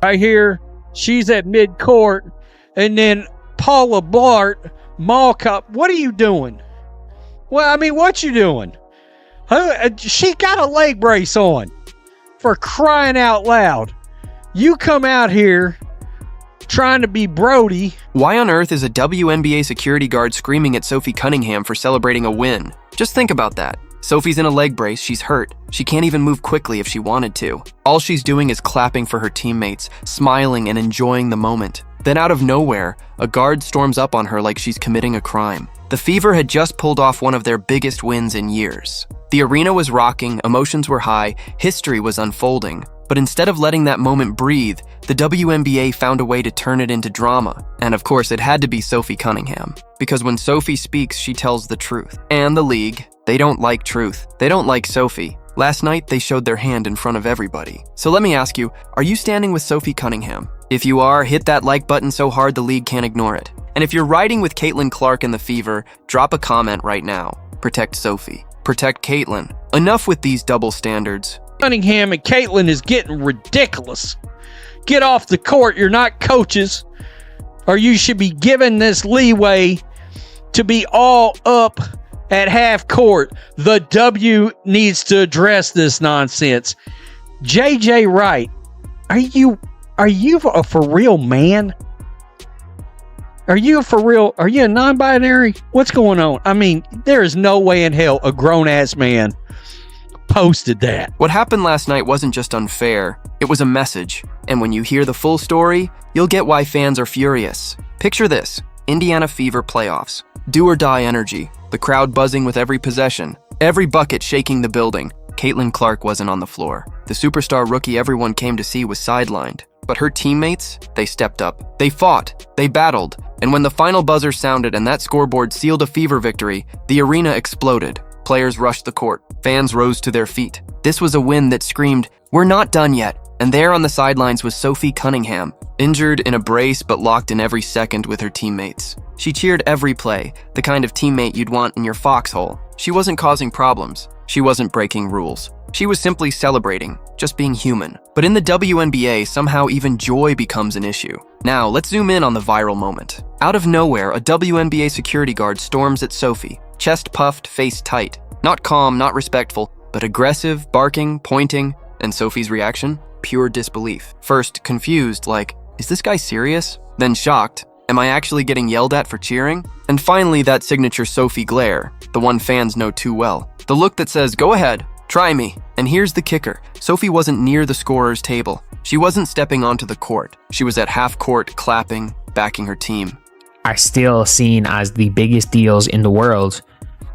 Right here, she's at mid-court, and then Paula Blart, mall cop, what are you doing? Well, I mean, what you doing? She got a leg brace on, for crying out loud. You come out here trying to be Brody. Why on earth is a WNBA security guard screaming at Sophie Cunningham for celebrating a win? Just think about that. Sophie's in a leg brace, she's hurt. She can't even move quickly if she wanted to. All she's doing is clapping for her teammates, smiling and enjoying the moment. Then out of nowhere, a guard storms up on her like she's committing a crime. The Fever had just pulled off one of their biggest wins in years. The arena was rocking, emotions were high, history was unfolding. But instead of letting that moment breathe, the WNBA found a way to turn it into drama. And of course, it had to be Sophie Cunningham. Because when Sophie speaks, she tells the truth. And the league, they don't like truth. They don't like Sophie. Last night, they showed their hand in front of everybody. So let me ask you, are you standing with Sophie Cunningham? If you are, hit that like button so hard the league can't ignore it. And if you're riding with Caitlin Clark and the Fever, drop a comment right now. Protect Sophie. Protect Caitlin. Enough with these double standards. Cunningham and Caitlin is getting ridiculous. Get off the court. You're not coaches, or you should be given this leeway to be all up at half court. The W needs to address this nonsense. JJ Wright, are you a for real man? Are you a non-binary? What's going on? I mean, there is no way in hell a grown-ass man posted that. What happened last night wasn't just unfair, it was a message. And when you hear the full story, you'll get why fans are furious. Picture this, Indiana Fever playoffs. Do or die energy, the crowd buzzing with every possession, every bucket shaking the building. Caitlin Clark wasn't on the floor. The superstar rookie everyone came to see was sidelined. But her teammates, they stepped up. They fought, they battled, and when the final buzzer sounded and that scoreboard sealed a Fever victory, the arena exploded. Players rushed the court. Fans rose to their feet. This was a win that screamed, "We're not done yet." And there on the sidelines was Sophie Cunningham, injured in a brace but locked in every second with her teammates. She cheered every play, the kind of teammate you'd want in your foxhole. She wasn't causing problems. She wasn't breaking rules. She was simply celebrating, just being human. But in the WNBA, somehow even joy becomes an issue. Now, let's zoom in on the viral moment. Out of nowhere, a WNBA security guard storms at Sophie, chest puffed, face tight. Not calm, not respectful, but aggressive, barking, pointing. And Sophie's reaction? Pure disbelief. First, confused, like, is this guy serious? Then shocked, am I actually getting yelled at for cheering? And finally, that signature Sophie glare, the one fans know too well. The look that says, go ahead, try me. And here's the kicker. Sophie wasn't near the scorer's table. She wasn't stepping onto the court. She was at half court, clapping, backing her team. Are still seen as the biggest deals in the world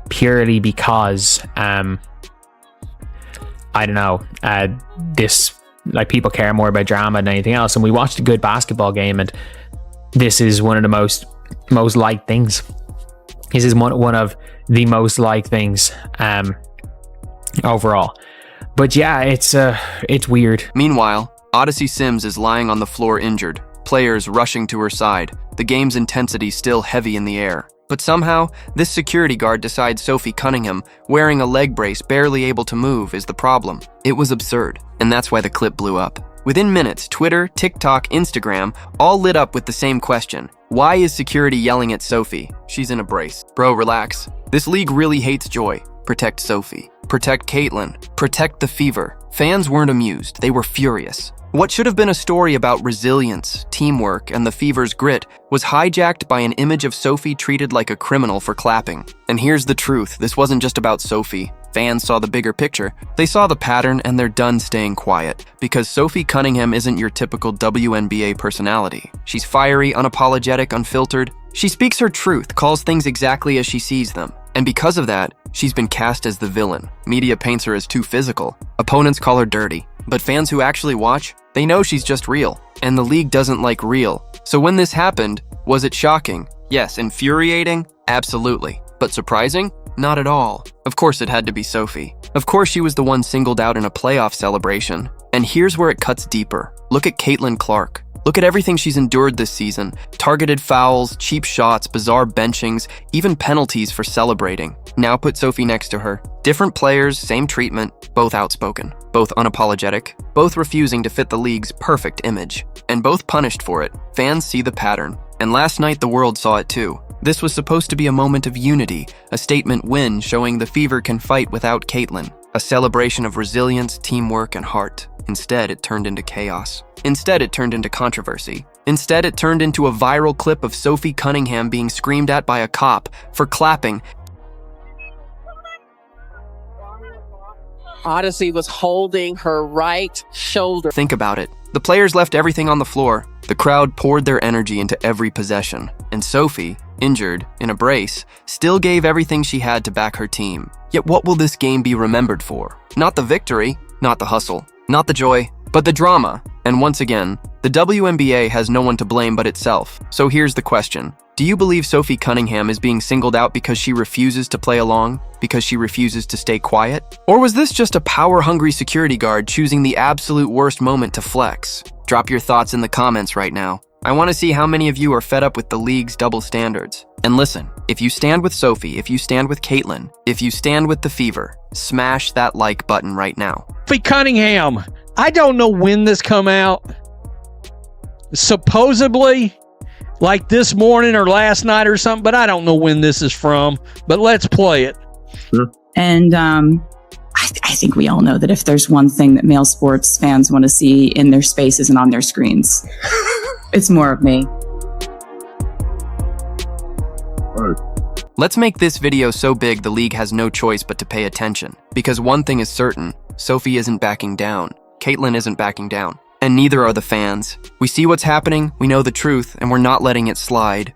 purely because, I don't know, people care more about drama than anything else. And we watched a good basketball game, and this is one of the most liked things. This is one of the most liked things overall. But yeah, it's weird. Meanwhile, Odyssey Sims is lying on the floor injured, players rushing to her side, the game's intensity still heavy in the air. But somehow, this security guard decides Sophie Cunningham, wearing a leg brace, barely able to move, is the problem. It was absurd, and that's why the clip blew up. Within minutes, Twitter, TikTok, Instagram, all lit up with the same question. Why is security yelling at Sophie? She's in a brace. Bro, relax. This league really hates joy. Protect Sophie. Protect Caitlin. Protect the Fever. Fans weren't amused. They were furious. What should have been a story about resilience, teamwork, and the Fever's grit was hijacked by an image of Sophie treated like a criminal for clapping. And here's the truth, this wasn't just about Sophie. Fans saw the bigger picture. They saw the pattern and they're done staying quiet. Because Sophie Cunningham isn't your typical WNBA personality. She's fiery, unapologetic, unfiltered. She speaks her truth, calls things exactly as she sees them. And because of that, she's been cast as the villain. Media paints her as too physical. Opponents call her dirty. But fans who actually watch, they know she's just real. And the league doesn't like real. So when this happened, was it shocking? Yes. Infuriating? Absolutely. But surprising? Not at all. Of course it had to be Sophie. Of course she was the one singled out in a playoff celebration. And here's where it cuts deeper. Look at Caitlin Clark. Look at everything she's endured this season. Targeted fouls, cheap shots, bizarre benchings, even penalties for celebrating. Now put Sophie next to her. Different players, same treatment, both outspoken, both unapologetic, both refusing to fit the league's perfect image, and both punished for it. Fans see the pattern. And last night the world saw it too. This was supposed to be a moment of unity, a statement win showing the Fever can fight without Caitlin, a celebration of resilience, teamwork, and heart. Instead, it turned into chaos. Instead, it turned into controversy. Instead, it turned into a viral clip of Sophie Cunningham being screamed at by a cop for clapping. Odyssey was holding her right shoulder. Think about it. The players left everything on the floor. The crowd poured their energy into every possession. And Sophie, injured, in a brace, still gave everything she had to back her team. Yet what will this game be remembered for? Not the victory, not the hustle, not the joy, but the drama. And once again, the WNBA has no one to blame but itself. So here's the question. Do you believe Sophie Cunningham is being singled out because she refuses to play along? Because she refuses to stay quiet? Or was this just a power-hungry security guard choosing the absolute worst moment to flex? Drop your thoughts in the comments right now. I want to see how many of you are fed up with the league's double standards. And listen, if you stand with Sophie, if you stand with Caitlin, if you stand with the Fever, smash that like button right now. Sophie Cunningham, I don't know when this come out. Supposedly, like this morning or last night or something, but I don't know when this is from. But let's play it. Sure. And I think we all know that if there's one thing that male sports fans want to see in their spaces and on their screens, it's more of me. Let's make this video so big the league has no choice but to pay attention. Because one thing is certain, Sophie isn't backing down. Caitlin isn't backing down. And neither are the fans. We see what's happening, we know the truth, and we're not letting it slide.